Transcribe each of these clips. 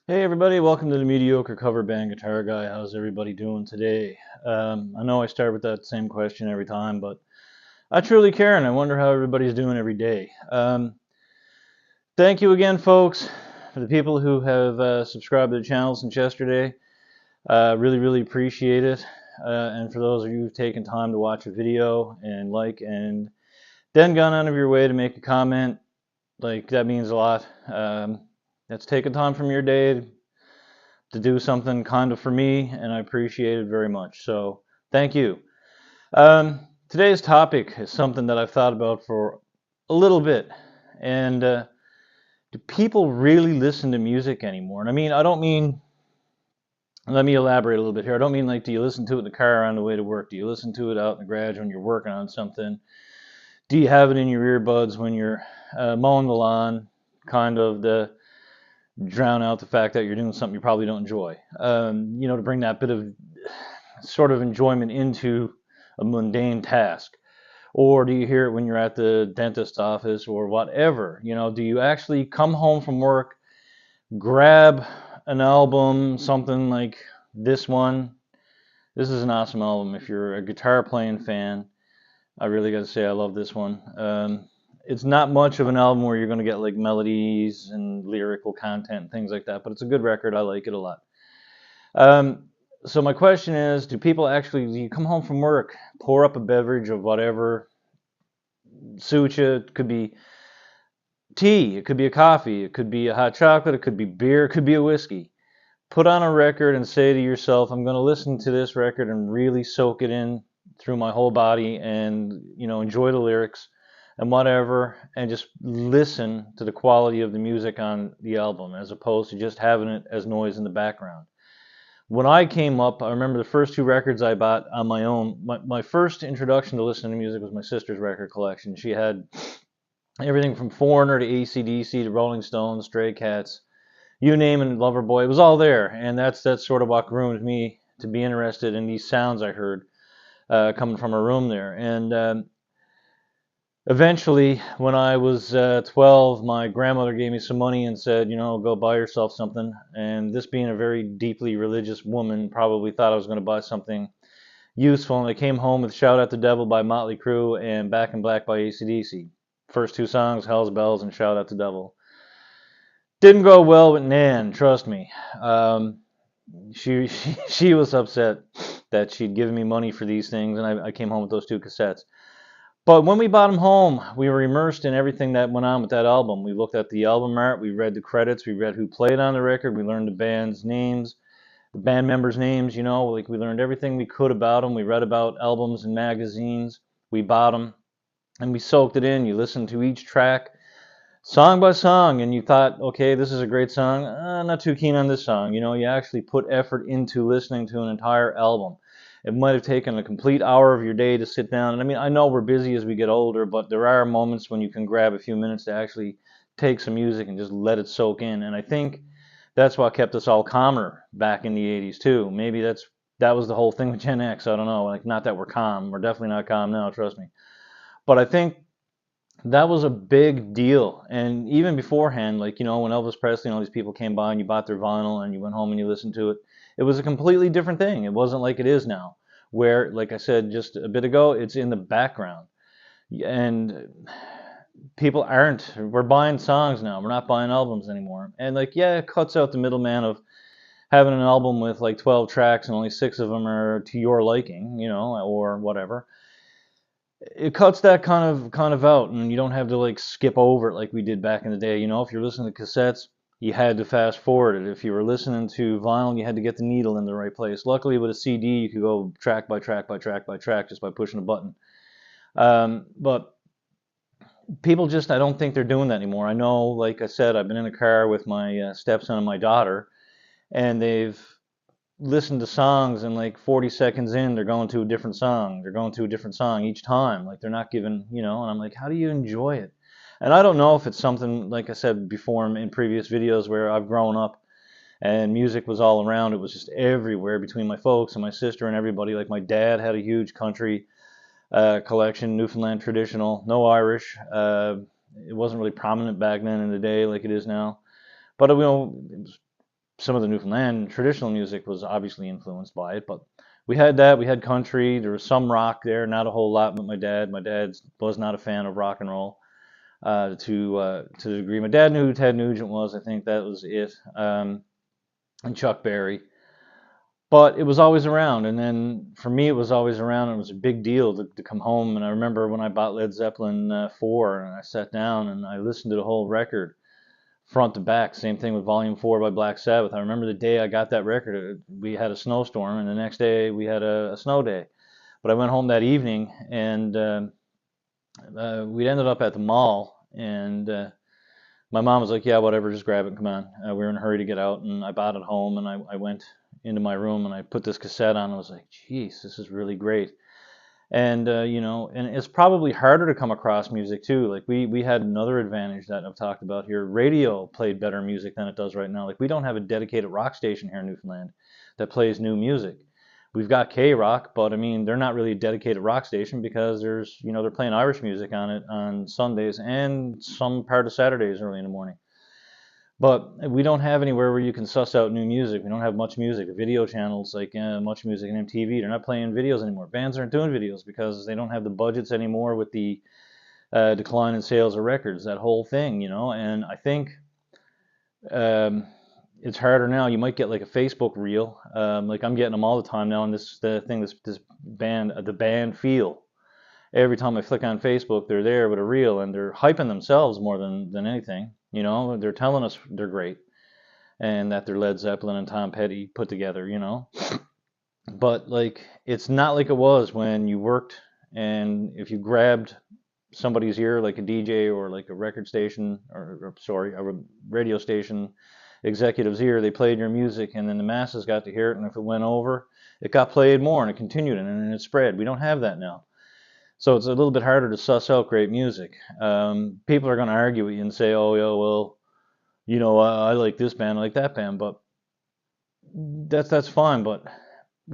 Hey everybody, welcome to the Mediocre Cover Band Guitar Guy. How's everybody doing today? I know I start with that same question every time, but I truly care and I wonder how everybody's doing every day. Thank you again, folks, for the people who have subscribed to the channel since yesterday. Really appreciate it. And for those of you who've taken time to watch a video and like and then gone out of your way to make a comment, that means a lot. That's taken time from your day to do something kind of for me, and I appreciate it very much. So thank you. Today's topic is something that I've thought about for a little bit. And do people really listen to music anymore? And I mean, I don't mean, let me elaborate a little bit here. I don't mean do you listen to it in the car on the way to work? Do you listen to it out in the garage when you're working on something? Do you have it in your earbuds when you're mowing the lawn, kind of the drown out the fact that you're doing something you probably don't enjoy, to bring that bit of sort of enjoyment into a mundane task? Or do you hear it when you're at the dentist office or whatever? Do you actually come home from work, grab an album, something like this one? This is an awesome album. If you're a guitar playing fan, I really got to say I love this one. It's not much of an album where you're going to get melodies and lyrical content and things like that, but it's a good record. I like it a lot. So my question is, do you come home from work, pour up a beverage of whatever suits you? It could be tea, it could be a coffee, it could be a hot chocolate, it could be beer, it could be a whiskey. Put on a record and say to yourself, I'm going to listen to this record and really soak it in through my whole body and, enjoy the lyrics and whatever, and just listen to the quality of the music on the album as opposed to just having it as noise in the background. When I came up, I remember the first two records I bought on my own. My first introduction to listening to music was my sister's record collection. She had everything from Foreigner to AC/DC to Rolling Stones, Stray Cats, you name it, Loverboy. It was all there, and that's sort of what groomed me to be interested in these sounds I heard coming from her room there. And eventually, when I was 12, my grandmother gave me some money and said, go buy yourself something. And this being a very deeply religious woman, probably thought I was going to buy something useful. And I came home with Shout at the Devil by Motley Crue and Back in Black by AC/DC. First two songs, Hell's Bells and Shout at the Devil. Didn't go well with Nan, trust me. She was upset that she'd given me money for these things, and I came home with those two cassettes. But when we bought them home, we were immersed in everything that went on with that album. We looked at the album art, we read the credits, we read who played on the record, we learned the band's names, the band members' names, we learned everything we could about them. We read about albums and magazines, we bought them, and we soaked it in. You listened to each track, song by song, and you thought, okay, this is a great song. Not too keen on this song. You actually put effort into listening to an entire album. It might have taken a complete hour of your day to sit down. And I mean, I know we're busy as we get older, but there are moments when you can grab a few minutes to actually take some music and just let it soak in. And I think that's what kept us all calmer back in the 80s too. Maybe that was the whole thing with Gen X. I don't know. Not that we're calm. We're definitely not calm now, trust me. But I think that was a big deal. And even beforehand, when Elvis Presley and all these people came by and you bought their vinyl and you went home and you listened to it, it was a completely different thing. It wasn't like it is now, where, like I said just a bit ago, it's in the background. And people aren't. We're buying songs now. We're not buying albums anymore. And like, yeah, it cuts out the middleman of having an album with like 12 tracks and only 6 of them are to your liking, you know, or whatever. It cuts that kind of out, and you don't have to like skip over it like we did back in the day. You know, if you're listening to cassettes, you had to fast forward it. If you were listening to vinyl, you had to get the needle in the right place. Luckily, with a CD, you could go track by track by track by track just by pushing a button. But people just, I don't think they're doing that anymore. I know, like I said, I've been in a car with my stepson and my daughter, and they've listened to songs, and like 40 seconds in, they're going to a different song. They're going to a different song each time. Like they're not giving, you know, and I'm like, how do you enjoy it? And I don't know if it's something, like I said before in previous videos, where I've grown up and music was all around. It was just everywhere between my folks and my sister and everybody. Like my dad had a huge country collection, Newfoundland traditional, no Irish. It wasn't really prominent back then in the day like it is now. But you know, some of the Newfoundland traditional music was obviously influenced by it. But we had that. We had country. There was some rock there, not a whole lot. But my dad was not a fan of rock and roll to the degree. My dad knew who Ted Nugent was. I think that was it. And Chuck Berry. But it was always around, and then for me, it was always around. And it was a big deal to come home. And I remember when I bought Led Zeppelin 4, and I sat down and I listened to the whole record, front to back. Same thing with Volume 4 by Black Sabbath. I remember the day I got that record, we had a snowstorm, and the next day we had a snow day. But I went home that evening, and we ended up at the mall, and my mom was like, yeah, whatever, just grab it, come on. We were in a hurry to get out, and I bought it home, and I went into my room, and I put this cassette on, and I was like, geez, this is really great. And you know, and it's probably harder to come across music too. Like we had another advantage that I've talked about here. Radio played better music than it does right now. Like we don't have a dedicated rock station here in Newfoundland that plays new music. We've got K Rock, but I mean, they're not really a dedicated rock station because there's, you know, they're playing Irish music on it on Sundays and some part of Saturdays early in the morning. But we don't have anywhere where you can suss out new music. We don't have much music. Video channels like Much Music and MTV, they're not playing videos anymore. Bands aren't doing videos because they don't have the budgets anymore with the decline in sales of records, that whole thing, you know. And I think um, it's harder now. You might get like a Facebook reel. Like I'm getting them all the time now, and this band, the band Feel. Every time I flick on Facebook, they're there with a reel, and they're hyping themselves more than anything. You know, they're telling us they're great and that they're Led Zeppelin and Tom Petty put together, you know. But like, it's not like it was when you worked, and if you grabbed somebody's ear, like a DJ or like a record station, or sorry, a radio station executive's ear, they played your music, and then the masses got to hear it, and if it went over, it got played more, and it continued, and it spread. We don't have that now. So it's a little bit harder to suss out great music. People are going to argue with you and say, oh, yeah, well, you know, I like this band, I like that band, but that's fine, but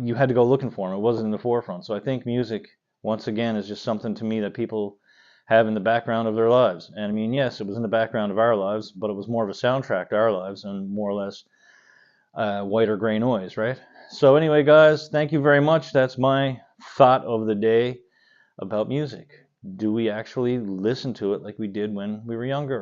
you had to go looking for them. It wasn't in the forefront. So I think music, once again, is just something to me that people have in the background of their lives. And I mean, yes, it was in the background of our lives, but it was more of a soundtrack to our lives and more or less white or gray noise, right? So anyway, guys, thank you very much. That's my thought of the day about music. Do we actually listen to it like we did when we were younger?